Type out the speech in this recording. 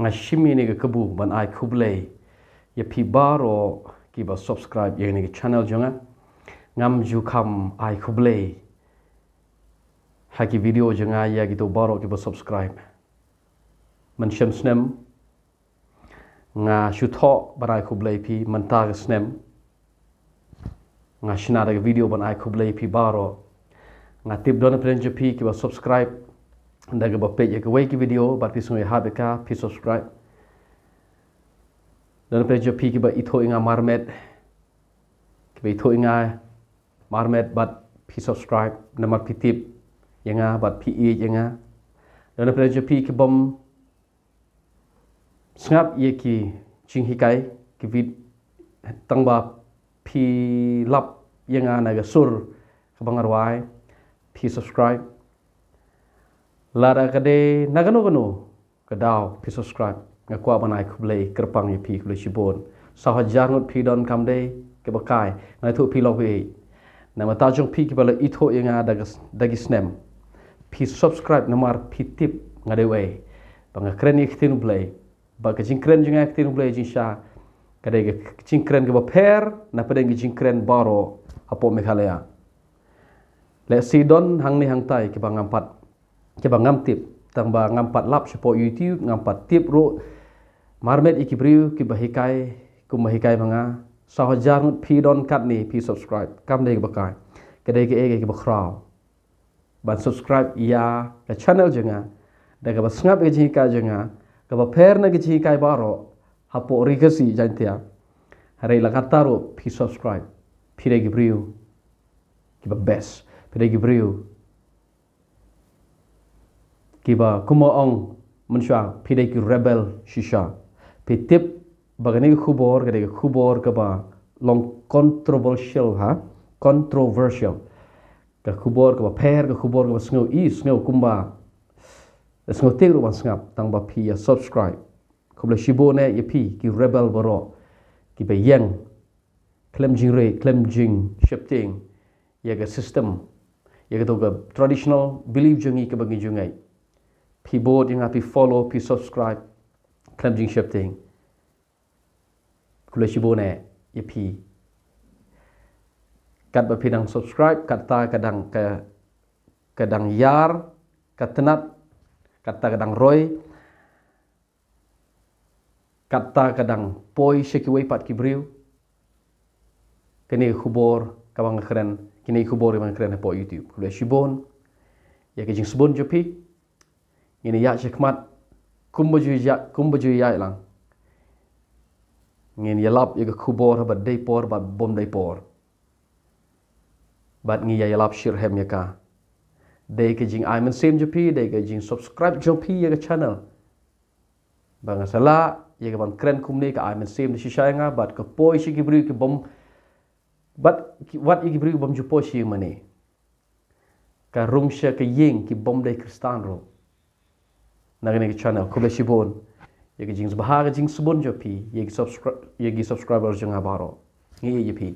ngashimi ni kebu ban ai kublei ya pi baroh ki ba subscribe ye ni channel jonga ngam ju kham ai kublei haki video jonga ya gitu baroh ki ba subscribe man shem snem nga shutho ban ai kublei pi man ta snem nga shina da video ban ai kublei pi baroh nga tip don pren ju pi ki ba subscribe daga ba page ke wei ki video bat pi sungai habeka pi subscribe dan pren ju pi ki ba itho inga marmet ki ba itho inga marmet bat pi subscribe nama pi tip yanga bat pi yanga dan pren ju pi ki bom snap ye ki ching hikai ki vid tang ba pi lap yanga naga sur kabangarwai pi subscribe lara kade nagano kadau pi subscribe ngakwa banai kublei kerpang ye pi kublei shibon sahajar ngot pi don kamde ke bakai ngai thu pi lowi nama ta jong pi ki bala itho yanga dagi snem pi subscribe namar pi tip ngade we banga kren ye tin blei ba ka jing kren jinga tin blei jin sha kade ke jing kren ke ba per na pedeng jing kren baroh apo Meghalaya le si don hang ni hang tai ke bang ampat ke bang ngam tip tang ba ngampat lap support YouTube ngampat tip ro marmet ikibriu ki bahikai kumahikai manga sahajar pi don kat ni pi subscribe kam dei bakai kedai ke ege ke bakrau ban subscribe ya ke channel jenga daga basngap ke jika jenga ke ba per na ke jika baroh hapo rigasi jantia hari lakataro pi subscribe pi dei gibriu ki ba best pi dei gibriu kiba kumaong mensha pidai ki rebel shisha pitip bagani khubor gade khubor ka ba long controversial controversial ka khubor ka ba per ka khubor ka sngo kumba sngo tegro ban snap tang ba pi ya subscribe khobla shibone ye pi ki rebel baroh ki ba yang claim jing shifting ya ga system ya ga to ga traditional belief jungi ka bangi jungai pi board yang api follow pi subscribe claim shifting kula shibone ye pi kat ba pidang subscribe kata kadang yar katenat kata kadang roy kata kadang poi shekiwei pat kibriu kini khubor kabang keren kini khubor yang keren po YouTube kula shibon ya ke jing sebon jopi ini ya cekmat kumbaju ya lang ngin yalap ya kubor ba depor ba bom depor bat ngi ya yalap shirhem ya ka dei ke jing aiman sem jopi dei ke jing subscribe jopi ya channel bang sala ya ban kren kumni ka aiman sem di shishanga bat ke poi shi gibri ke bom bat wat gibri bom ju poi shi mane ka rungsha ke ying ki bom dei kristan ro nagani ke channel kubla shibon ye ke jing bahaga jing subon jopi ye subscribers jang baroh ngi ye pi